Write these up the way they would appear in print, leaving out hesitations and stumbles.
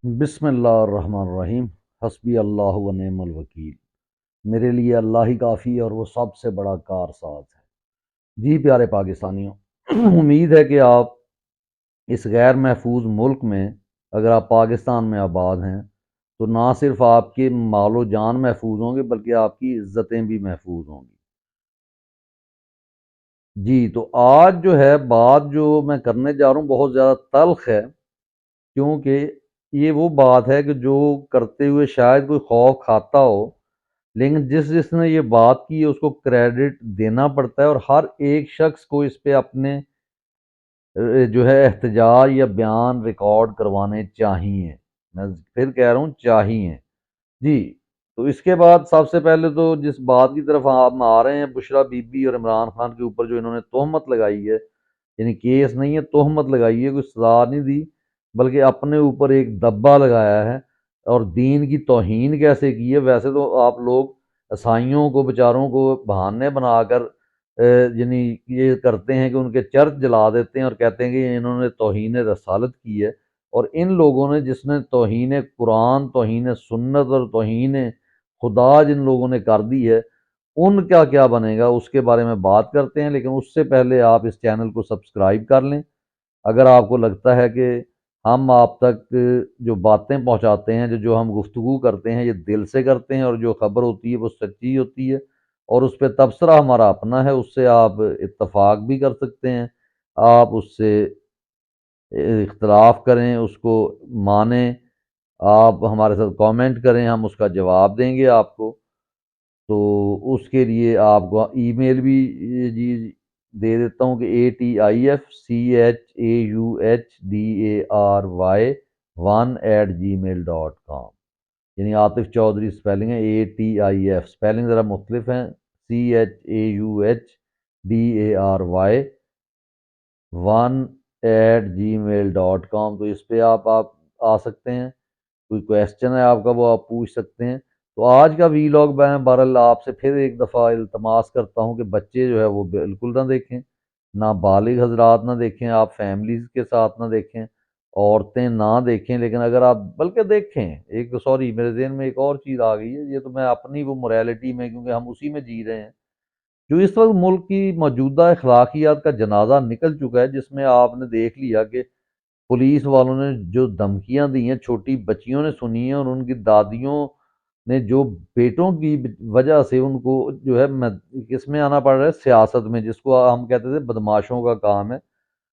بسم اللہ الرحمن الرحیم۔ حسبی اللہ و نعم الوکیل۔ میرے لیے اللہ ہی کافی ہے اور وہ سب سے بڑا کارساز ہے۔ جی پیارے پاکستانیوں، امید ہے کہ آپ اس غیر محفوظ ملک میں، اگر آپ پاکستان میں آباد ہیں تو نہ صرف آپ کے مال و جان محفوظ ہوں گے بلکہ آپ کی عزتیں بھی محفوظ ہوں گی۔ جی تو آج جو ہے بات جو میں کرنے جا رہا ہوں بہت زیادہ تلخ ہے، کیونکہ یہ وہ بات ہے کہ جو کرتے ہوئے شاید کوئی خوف کھاتا ہو، لیکن جس نے یہ بات کی ہے اس کو کریڈٹ دینا پڑتا ہے، اور ہر ایک شخص کو اس پہ اپنے جو ہے احتجاج یا بیان ریکارڈ کروانے چاہیے۔ میں پھر کہہ رہا ہوں چاہیے۔ جی تو اس کے بعد سب سے پہلے تو جس بات کی طرف آپ آ رہے ہیں، بشرا بی بی اور عمران خان کے اوپر جو انہوں نے تہمت لگائی ہے، یعنی کیس نہیں ہے، تہمت لگائی ہے، کوئی سزا نہیں دی بلکہ اپنے اوپر ایک دبا لگایا ہے، اور دین کی توہین کیسے کی ہے۔ ویسے تو آپ لوگ عیسائیوں کو بیچاروں کو بہانے بنا کر یعنی یہ کرتے ہیں کہ ان کے چرچ جلا دیتے ہیں اور کہتے ہیں کہ انہوں نے توہین رسالت کی ہے، اور ان لوگوں نے جس نے توہین قرآن، توہین سنت اور توہین خدا جن لوگوں نے کر دی ہے، ان کا کیا بنے گا اس کے بارے میں بات کرتے ہیں۔ لیکن اس سے پہلے آپ اس چینل کو سبسکرائب کر لیں۔ اگر آپ کو لگتا ہے کہ ہم آپ تک جو باتیں پہنچاتے ہیں، جو ہم گفتگو کرتے ہیں، یہ دل سے کرتے ہیں اور جو خبر ہوتی ہے وہ سچی ہوتی ہے، اور اس پہ تبصرہ ہمارا اپنا ہے، اس سے آپ اتفاق بھی کر سکتے ہیں، آپ اس سے اختلاف کریں، اس کو مانیں، آپ ہمارے ساتھ کامنٹ کریں، ہم اس کا جواب دیں گے آپ کو۔ تو اس کے لیے آپ کو ای میل بھی جی دے دیتا ہوں کہ ATIFCHAUHDARY1@gmail.com، یعنی عاطف چودھری اسپیلنگ ہے، ATIF اسپیلنگ ذرا مختلف ہیں، CHAUHDARY1@gmail.com۔ تو اس پہ آپ آ سکتے ہیں، کوئی کویسچن ہے آپ کا وہ آپ پوچھ سکتے ہیں۔ تو آج کا ویلاگ میں بہرحال آپ سے پھر ایک دفعہ التماس کرتا ہوں کہ بچے جو ہے وہ بالکل نہ دیکھیں، نہ بالغ حضرات نہ دیکھیں، آپ فیملیز کے ساتھ نہ دیکھیں، عورتیں نہ دیکھیں۔ لیکن اگر آپ بلکہ دیکھیں، ایک سوری میرے ذہن میں ایک اور چیز آ گئی ہے، یہ تو میں اپنی وہ موریلٹی میں، کیونکہ ہم اسی میں جی رہے ہیں، جو اس وقت ملک کی موجودہ اخلاقیات کا جنازہ نکل چکا ہے، جس میں آپ نے دیکھ لیا کہ پولیس والوں نے جو دھمکیاں دی ہیں چھوٹی بچیوں نے سنی ہیں، اور ان کی دادیوں نے جو بیٹوں کی وجہ سے ان کو جو ہے کس میں آنا پڑ رہا ہے، سیاست میں، جس کو ہم کہتے تھے بدماشوں کا کام ہے،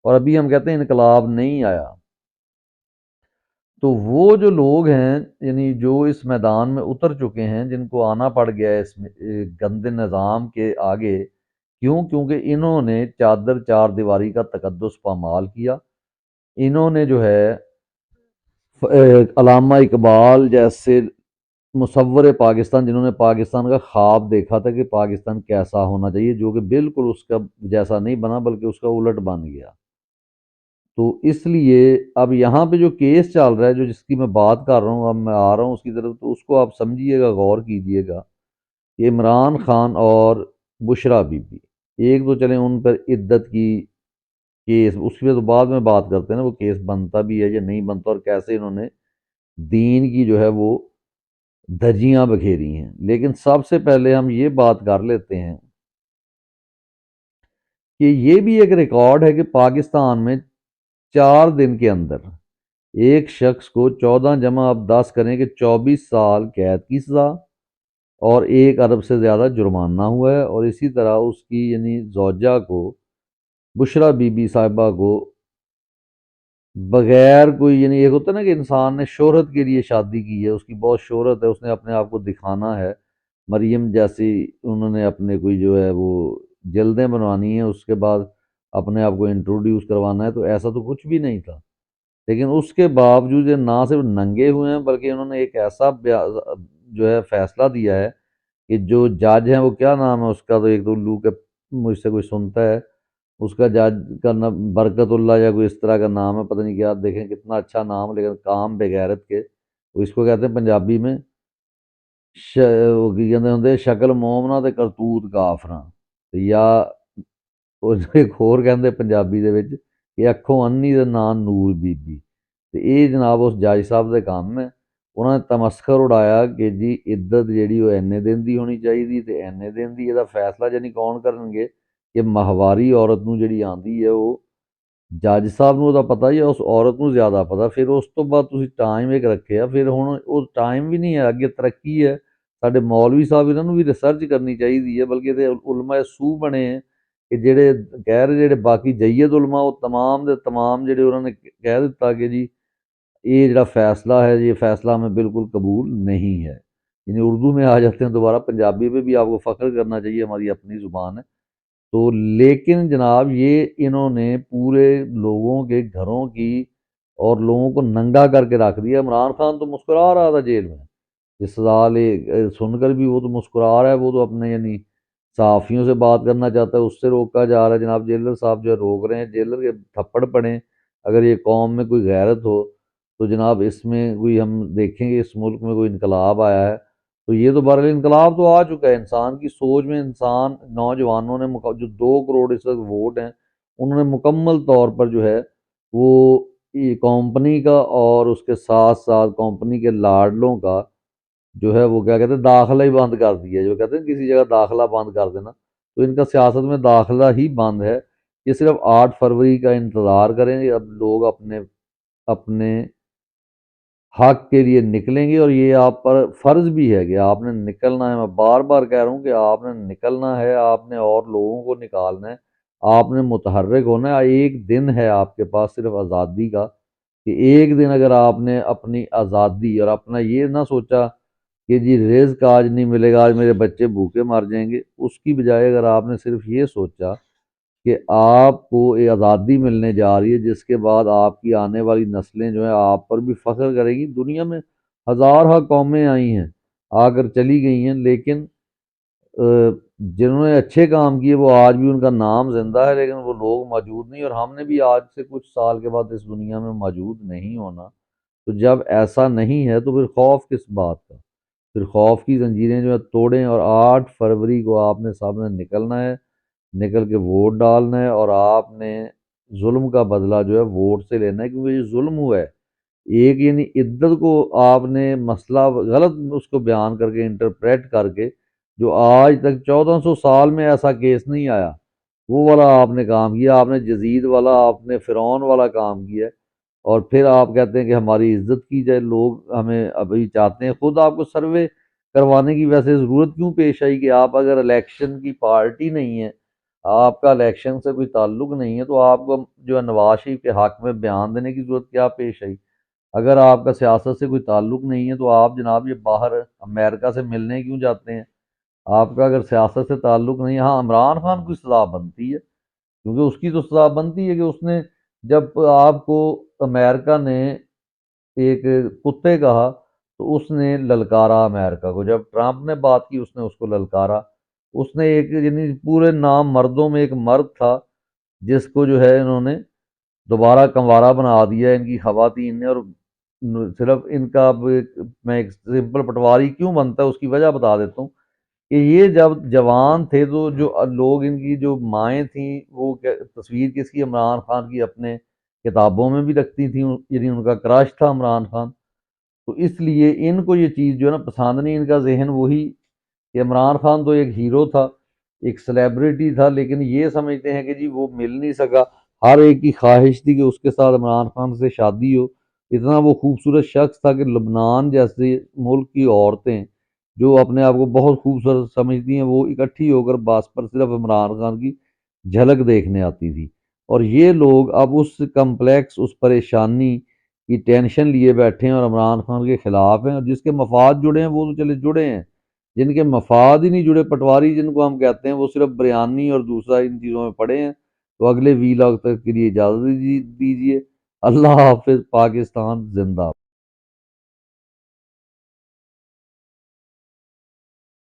اور ابھی ہم کہتے ہیں انقلاب نہیں آیا۔ تو وہ جو لوگ ہیں، یعنی جو اس میدان میں اتر چکے ہیں، جن کو آنا پڑ گیا ہے اس گندے نظام کے آگے، کیونکہ انہوں نے چادر چار دیواری کا تقدس پامال کیا۔ انہوں نے جو ہے علامہ اقبال جیسے مصور پاکستان، جنہوں نے پاکستان کا خواب دیکھا تھا کہ پاکستان کیسا ہونا چاہیے، جو کہ بالکل اس کا جیسا نہیں بنا بلکہ اس کا الٹ بن گیا۔ تو اس لیے اب یہاں پہ جو کیس چل رہا ہے، جو جس کی میں بات کر رہا ہوں، اب میں آ رہا ہوں اس کی طرف، تو اس کو آپ سمجھیے گا، غور کیجیے گا کہ عمران خان اور بشرا بی بی، ایک تو چلیں ان پر عدت کی کیس، اس پہ تو بعد میں بات کرتے ہیں نا، وہ کیس بنتا بھی ہے یا نہیں بنتا، اور کیسے انہوں نے دین کی جو ہے وہ دھجیاں بکھیری ہیں۔ لیکن سب سے پہلے ہم یہ بات کر لیتے ہیں کہ یہ بھی ایک ریکارڈ ہے کہ پاکستان میں 4 دن کے اندر ایک شخص کو 14+10 کریں کہ 24 سال قید کی سزا اور 1 ارب سے زیادہ جرمانہ ہوا ہے، اور اسی طرح اس کی یعنی زوجہ کو، بشرا بی بی صاحبہ کو، بغیر کوئی، یعنی ایک ہوتا ہے نا کہ انسان نے شہرت کے لیے شادی کی ہے، اس کی بہت شہرت ہے، اس نے اپنے آپ کو دکھانا ہے، مریم جیسی انہوں نے اپنے کوئی جو ہے وہ جلدیں بنوانی ہیں، اس کے بعد اپنے آپ کو انٹروڈیوس کروانا ہے، تو ایسا تو کچھ بھی نہیں تھا۔ لیکن اس کے باوجود یہ نہ صرف ننگے ہوئے ہیں بلکہ انہوں نے ایک ایسا جو ہے فیصلہ دیا ہے کہ جو جج ہیں، وہ کیا نام ہے اس کا، تو ایک تو الو کے مجھ سے کوئی سنتا ہے، اس کا جج کا نام برکت اللہ یا کوئی اس طرح کا نام ہے، پتہ نہیں کیا، دیکھیں کتنا اچھا نام، لیکن کام بغیرت کے، وہ اس کو کہتے ہیں پنجابی میں وہ کی کہتے ہوندے شکل مومنا تے کرتوت کافراں، یا ایک ਹੋਰ ਕਹਿੰਦੇ ਪੰਜਾਬੀ ਦੇ ਵਿੱਚ ਕਿ ਅੱਖੋਂ ਅੰਨੀ ਦਾ ਨਾਂ ਨੂਰ ਬੀਬੀ। ਤੇ ਇਹ ਜਨਾਬ ਉਸ ਜੱਜ ਸਾਹਿਬ ਦੇ ਕੰਮ ਹੈ। ਉਹਨਾਂ ਨੇ ਤਮਸਖਰ ਉਡਾਇਆ ਕਿ ਜੀ ਇੱਜ਼ਤ ਜਿਹੜੀ ਉਹ ਇੰਨੇ ਦਿਨ ਦੀ ਹੋਣੀ ਚਾਹੀਦੀ ਤੇ ਇੰਨੇ ਦਿਨ ਦੀ। ਇਹਦਾ ਫੈਸਲਾ ਜਾਨੀ ਕੌਣ ਕਰਨਗੇ ਕਿ ਮਾਹਵਾਰੀ ਔਰਤ ਨੂੰ ਜਿਹੜੀ ਆਉਂਦੀ ਹੈ ਉਹ ਜੱਜ ਸਾਹਿਬ ਨੂੰ ਉਹਦਾ ਪਤਾ ਜਾਂ ਉਸ ਔਰਤ ਨੂੰ ਜ਼ਿਆਦਾ ਪਤਾ। ਫਿਰ ਉਸ ਤੋਂ ਬਾਅਦ ਤੁਸੀਂ ਟਾਈਮ ਇੱਕ ਰੱਖਿਆ, ਫਿਰ ਹੁਣ ਉਹ ਟਾਈਮ ਵੀ ਨਹੀਂ ਹੈ, ਅੱਗੇ ਤਰੱਕੀ ਹੈ। ਸਾਡੇ ਮੌਲਵੀ ਸਾਹਿਬ ਇਹਨਾਂ ਨੂੰ ਵੀ ਰਿਸਰਚ ਕਰਨੀ ਚਾਹੀਦੀ ਹੈ, ਬਲਕਿ ਤੇ ਉਲਮਾ ਸੂ ਬਣੇ ਹੈ ਕਿ ਜਿਹੜੇ ਗੈਰ ਜਿਹੜੇ ਬਾਕੀ ਜਈਦ ਉਲਮਾ ਉਹ ਤਮਾਮ ਦੇ ਤਮਾਮ ਜਿਹੜੇ ਉਹਨਾਂ ਨੇ ਕਹਿ ਦਿੱਤਾ کہ جی یہ جڑا فیصلہ ہے یہ فیصلہ ہمیں بالکل قبول نہیں ہے۔ یعنی اردو میں آ جاتے ہیں دوبارہ، پنجابی پہ بھی آپ کو فخر کرنا چاہیے، ہماری اپنی زبان ہے تو۔ لیکن جناب یہ انہوں نے پورے لوگوں کے گھروں کی اور لوگوں کو ننگا کر کے رکھ دیا۔ عمران خان تو مسکرا رہا تھا جیل میں، اس سال سن کر بھی وہ تو مسکرا رہا ہے، وہ تو اپنے یعنی صحافیوں سے بات کرنا چاہتا ہے، اس سے روکا جا رہا ہے۔ جناب جیلر صاحب جو ہے روک رہے ہیں، جیلر کے تھپڑ پڑیں اگر یہ قوم میں کوئی غیرت ہو تو جناب اس میں کوئی ہم دیکھیں گے اس ملک میں کوئی انقلاب آیا ہے تو یہ تو بہرحال انقلاب تو آ چکا ہے انسان کی سوچ میں۔ انسان نوجوانوں نے جو 2 کروڑ اس وقت ووٹ ہیں انہوں نے مکمل طور پر جو ہے وہ کمپنی کا اور اس کے ساتھ ساتھ کمپنی کے لاڈلوں کا جو ہے وہ کیا کہتے ہیں داخلہ ہی بند کر دیا ہے۔ جو کہتے ہیں کسی جگہ داخلہ بند کر دینا، تو ان کا سیاست میں داخلہ ہی بند ہے۔ یہ صرف 8 فروری کا انتظار کریں گے، اب لوگ اپنے حق کے لیے نکلیں گے، اور یہ آپ پر فرض بھی ہے کہ آپ نے نکلنا ہے۔ میں بار بار کہہ رہا ہوں کہ آپ نے نکلنا ہے، آپ نے اور لوگوں کو نکالنا ہے، آپ نے متحرک ہونا ہے۔ ایک دن ہے آپ کے پاس صرف آزادی کا، کہ ایک دن اگر آپ نے اپنی آزادی اور اپنا یہ نہ سوچا کہ جی رزق آج نہیں ملے گا، آج میرے بچے بھوکے مر جائیں گے، اس کی بجائے اگر آپ نے صرف یہ سوچا کہ آپ کو یہ آزادی ملنے جا رہی ہے جس کے بعد آپ کی آنے والی نسلیں جو ہیں آپ پر بھی فخر کریں گی۔ دنیا میں ہزارہ قومیں آئی ہیں، آ کر چلی گئی ہیں، لیکن جنہوں نے اچھے کام کیے وہ آج بھی ان کا نام زندہ ہے، لیکن وہ لوگ موجود نہیں، اور ہم نے بھی آج سے کچھ سال کے بعد اس دنیا میں موجود نہیں ہونا۔ تو جب ایسا نہیں ہے تو پھر خوف کس بات کا؟ پھر خوف کی زنجیریں جو ہے توڑیں، اور 8 فروری کو آپ نے سامنے نکلنا ہے، نکل کے ووٹ ڈالنا ہے، اور آپ نے ظلم کا بدلہ جو ہے ووٹ سے لینا ہے، کیونکہ یہ ظلم ہوا ہے۔ ایک یعنی عدت کو آپ نے مسئلہ غلط اس کو بیان کر کے انٹرپریٹ کر کے، جو آج تک 1400 سال میں ایسا کیس نہیں آیا، وہ والا آپ نے کام کیا۔ آپ نے یزید والا، آپ نے فرعون والا کام کیا ہے، اور پھر آپ کہتے ہیں کہ ہماری عزت کی جائے۔ لوگ ہمیں ابھی چاہتے ہیں، خود آپ کو سروے کروانے کی ویسے ضرورت کیوں پیش آئی کہ آپ اگر الیکشن کی پارٹی نہیں ہے، آپ کا الیکشن سے کوئی تعلق نہیں ہے، تو آپ کو جو ہے نواز شریف کے حق میں بیان دینے کی ضرورت کیا پیش آئی؟ اگر آپ کا سیاست سے کوئی تعلق نہیں ہے تو آپ جناب یہ باہر امریکہ سے ملنے کیوں جاتے ہیں؟ آپ کا اگر سیاست سے تعلق نہیں ہے، ہاں عمران خان کی سزا بنتی ہے، کیونکہ اس کی تو سزا بنتی ہے کہ اس نے جب آپ کو امریکہ نے ایک کتے کہا تو اس نے للکارا امریکہ کو، جب ٹرمپ نے بات کی اس نے اس کو للکارا۔ اس نے ایک یعنی پورے نام مردوں میں ایک مرد تھا جس کو جو ہے انہوں نے دوبارہ کموارہ بنا دیا ان کی خواتین نے، اور صرف ان کا اب میں ایک سمپل پٹواری کیوں بنتا ہے اس کی وجہ بتا دیتا ہوں کہ یہ جب جوان تھے تو جو لوگ ان کی جو مائیں تھیں وہ تصویر کس کی؟ عمران خان کی اپنے کتابوں میں بھی رکھتی تھیں، یعنی ان کا کرش تھا عمران خان۔ تو اس لیے ان کو یہ چیز جو ہے نا پسند نہیں، ان کا ذہن وہی کہ عمران خان تو ایک ہیرو تھا، ایک سیلیبریٹی تھا، لیکن یہ سمجھتے ہیں کہ جی وہ مل نہیں سکا۔ ہر ایک کی خواہش تھی کہ اس کے ساتھ عمران خان سے شادی ہو۔ اتنا وہ خوبصورت شخص تھا کہ لبنان جیسے ملک کی عورتیں جو اپنے آپ کو بہت خوبصورت سمجھتی ہیں وہ اکٹھی ہو کر باس پر صرف عمران خان کی جھلک دیکھنے آتی تھی۔ اور یہ لوگ اب اس کمپلیکس، اس پریشانی کی ٹینشن لیے بیٹھے ہیں اور عمران خان کے خلاف ہیں، اور جس کے مفاد جڑے ہیں وہ تو چلے جڑے ہیں، جن کے مفاد ہی نہیں جڑے، پٹواری جن کو ہم کہتے ہیں، وہ صرف بریانی اور دوسرا ان چیزوں میں پڑے ہیں۔ تو اگلے ویلاگ تک کے لیے اجازت دیجیے۔ اللہ حافظ۔ پاکستان زندہ۔